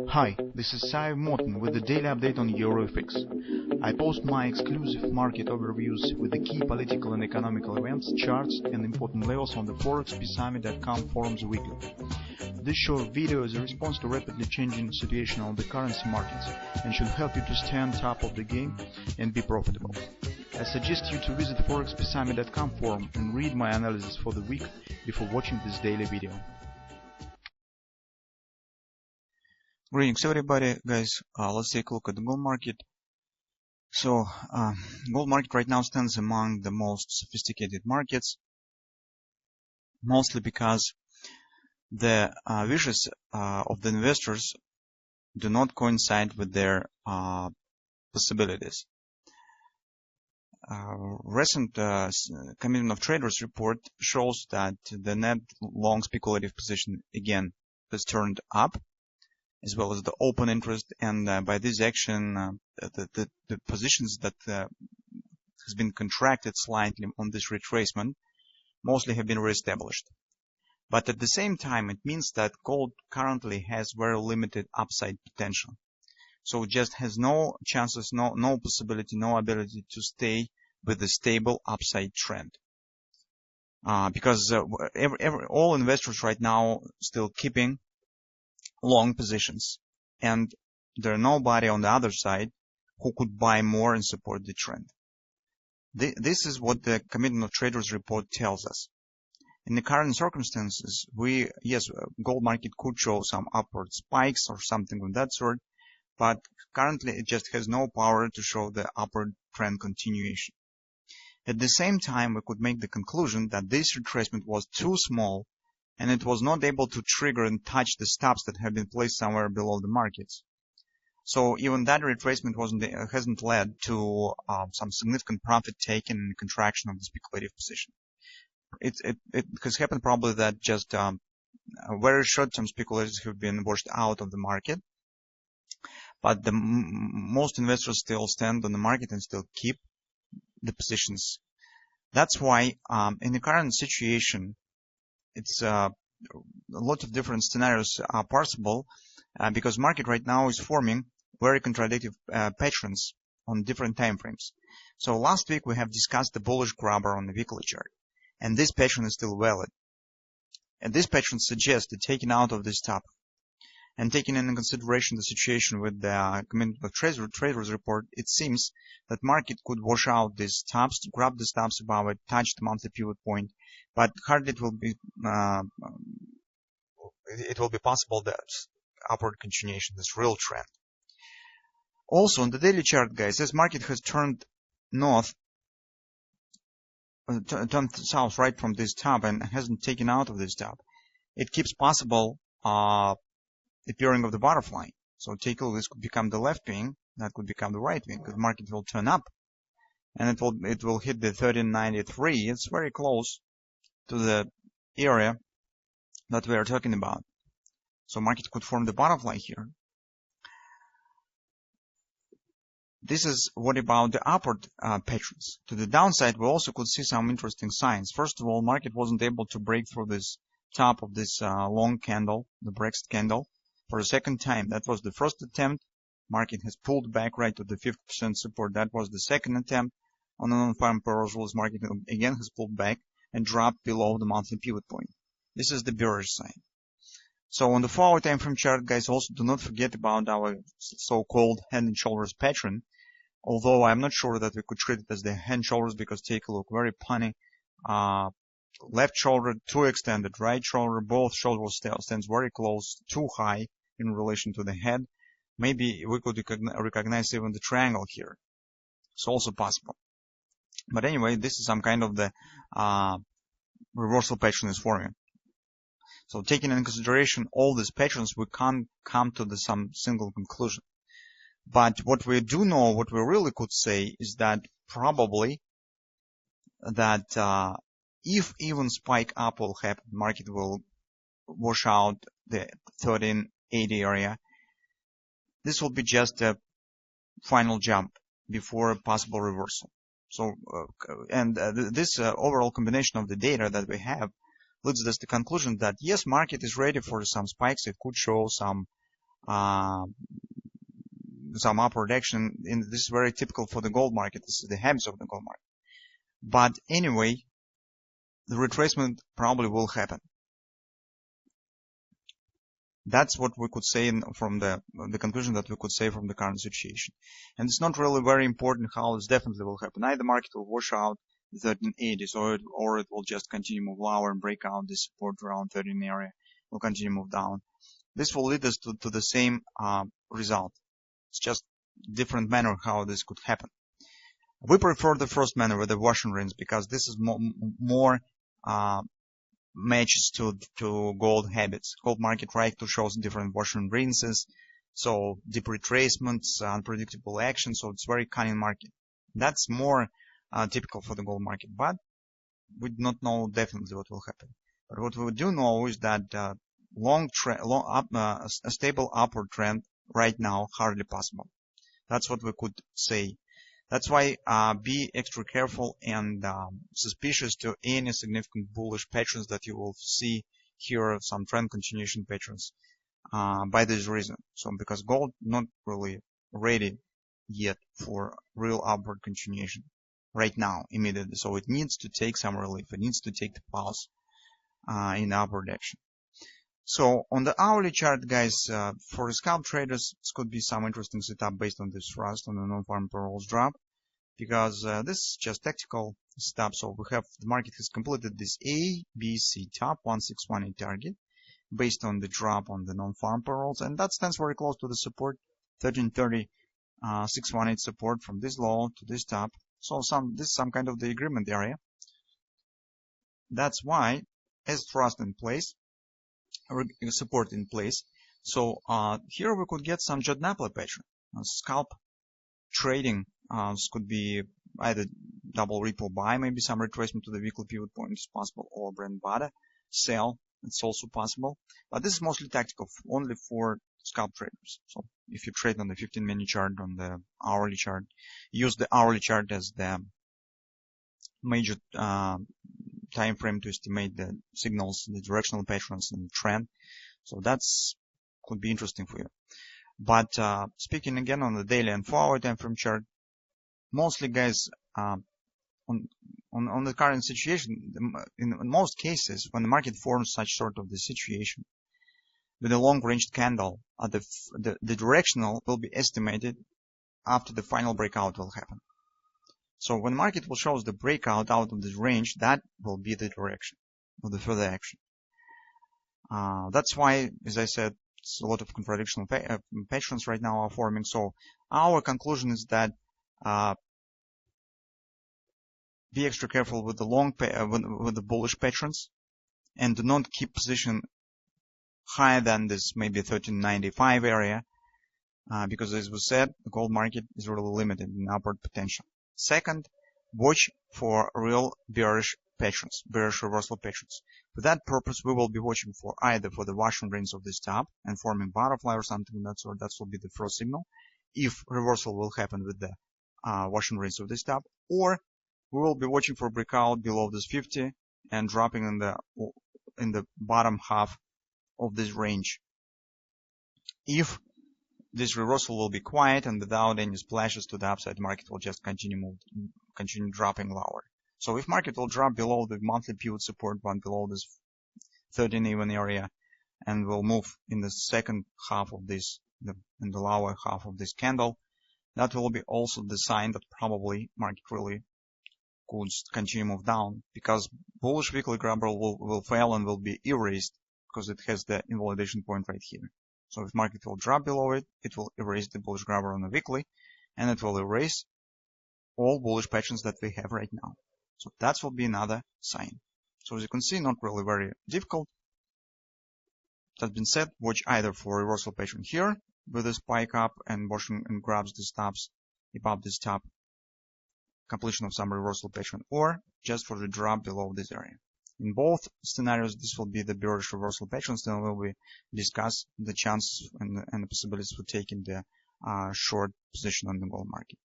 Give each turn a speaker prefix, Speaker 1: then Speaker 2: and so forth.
Speaker 1: Hi, this is Sive Morten with the daily update on EuroFX. I post my exclusive market overviews with the key political and economical events, charts and important levels on the ForexPeaceArmy.com forums weekly. This short video is a response to rapidly changing situation on the currency markets and should help you to stay on top of the game and be profitable. I suggest you to visit ForexPeaceArmy.com forum and read my analysis for the week before watching this daily video.
Speaker 2: Greetings everybody, guys. Let's take a look at the gold market. So, gold market right now stands among the most sophisticated markets, mostly because the wishes of the investors do not coincide with their possibilities. Recent Committee of Traders report shows that the net long speculative position again has turned up, as well as the open interest, and by this action, the positions that has been contracted slightly on this retracement mostly have been reestablished. But at the same time, it means that gold currently has very limited upside potential. So it just has no chances, no possibility, no ability to stay with a stable upside trend. Because all investors right now still keeping long positions, and there are nobody on the other side who could buy more and support the trend. This is what the Committee of Traders report tells us. In the current circumstances, gold market could show some upward spikes or something of that sort, but currently it just has no power to show the upward trend continuation. At the same time, we could make the conclusion that this retracement was too small and it was not able to trigger and touch the stops that have been placed somewhere below the markets. So even that retracement hasn't led to some significant profit taken and contraction of the speculative position. It has happened probably that just very short-term speculators have been washed out of the market, but most investors still stand on the market and still keep the positions. That's why in the current situation, it's a lot of different scenarios are possible because market right now is forming very contradictory patterns on different time frames. So last week we have discussed the bullish grabber on the weekly chart, and this pattern is still valid. And this pattern suggests that taking out of this top and taking into consideration the situation with the Committee of Traders report, it seems that market could wash out these tops, grab the stops above it, touch the monthly pivot point, but hardly it will be possible that upward continuation, this real trend. Also on the daily chart, guys, this market has turned turned south right from this top and hasn't taken out of this top. It keeps possible appearing of the butterfly. So take a look, this could become the left wing, that could become the right wing. The market will turn up and it will hit the 1393. It's very close to the area that we are talking about. So market could form the butterfly here. This is what about the upward patterns. To the downside, we also could see some interesting signs. First of all, market wasn't able to break through this top of this long candle, the Brexit candle, for a second time. That was the first attempt. Market has pulled back right to the 50% support. That was the second attempt. On the non-farm payrolls, market again has pulled back and dropped below the monthly pivot point. This is the bearish sign. So on the 4-hour time frame chart, guys, also do not forget about our so-called head and shoulders pattern. Although I'm not sure that we could treat it as the head and shoulders, because take a look, very punny. Left shoulder too extended, right shoulder, both shoulders stands very close, too high in relation to the head. Maybe we could recognize even the triangle here. It's also possible. But anyway, this is some kind of the reversal pattern is forming. So taking into consideration all these patterns, we can't come to some single conclusion. But what we do know, what we really could say, is that probably that if even spike up will happen, market will wash out the 1380 area. This will be just a final jump before a possible reversal. So, this overall combination of the data that we have leads us to the conclusion that yes, market is ready for some spikes. It could show some some upward action. And this is very typical for the gold market. This is the habits of the gold market. But anyway, the retracement probably will happen. That's what we could say from the conclusion that we could say from the current situation. And it's not really very important how it definitely will happen. Either the market will wash out the 1380s or it will just continue to move lower and break out the support around 13 area. Will continue to move down. This will lead us to the same result. It's just different manner how this could happen. We prefer the first manner with the wash and rinse because this is more matches to gold habits. Gold market right to shows different wash and rinses, so deep retracements, unpredictable action. So it's very cunning market. That's more typical for the gold market, but we do not know definitely what will happen. But what we do know is that a stable upward trend right now hardly possible. That's what we could say. That's why be extra careful and suspicious to any significant bullish patterns that you will see here, some trend continuation patterns by this reason. So because gold not really ready yet for real upward continuation right now immediately. So it needs to take some relief. It needs to take the pause in upward action. So on the hourly chart, guys, for the scalp traders, this could be some interesting setup based on this thrust on the non-farm payrolls drop, because this is just tactical setup. So we have the market has completed this A, B, C top 1618 target based on the drop on the non-farm payrolls, and that stands very close to the support 1330 618 support from this low to this top. So this is some kind of the agreement area. That's why as thrust in place, support in place. So here we could get some Jodnapler pattern. Scalp trading could be either double ripple buy, maybe some retracement to the weekly pivot point is possible, or brand bottom sell. It's also possible. But this is mostly tactical, only for scalp traders. So if you trade on the 15-minute chart, on the hourly chart, use the hourly chart as the major time frame to estimate the signals, the directional patterns and the trend. So that's could be interesting for you. But speaking again on the daily and 4-hour time frame chart, mostly guys on the current situation, in most cases when the market forms such sort of the situation with a long ranged candle, the directional will be estimated after the final breakout will happen. So when the market will show the breakout out of this range, that will be the direction of the further action. That's why, as I said, a lot of contradictional patterns right now are forming. So our conclusion is that be extra careful with the with the bullish patterns, and do not keep position higher than this maybe 1395 area, because as we said, the gold market is really limited in upward potential. Second, watch for real bearish patterns, bearish reversal patterns. For that purpose, we will be watching for either for the wash and rinse of this top and forming butterfly or something of that sort. That will be the first signal. If reversal will happen with the wash and rinse of this top, or we will be watching for breakout below this 50 and dropping in the bottom half of this range. If this reversal will be quiet and without any splashes to the upside, market will just continue dropping lower. So if market will drop below the monthly pivot support one, below this 13 even area, and will move in the second half of this, in the lower half of this candle, that will be also the sign that probably market really could continue move down, because bullish weekly grabber will fail and will be erased because it has the invalidation point right here. So if market will drop below it, it will erase the bullish grabber on the weekly, and it will erase all bullish patterns that we have right now. So that will be another sign. So as you can see, not really very difficult. That being said, watch either for reversal pattern here with a spike up and washing and grabs the stops above this top, completion of some reversal pattern, or just for the drop below this area. In both scenarios, this will be the bearish reversal patterns. Then we will discuss the chances and the possibilities for taking the short position on the gold market.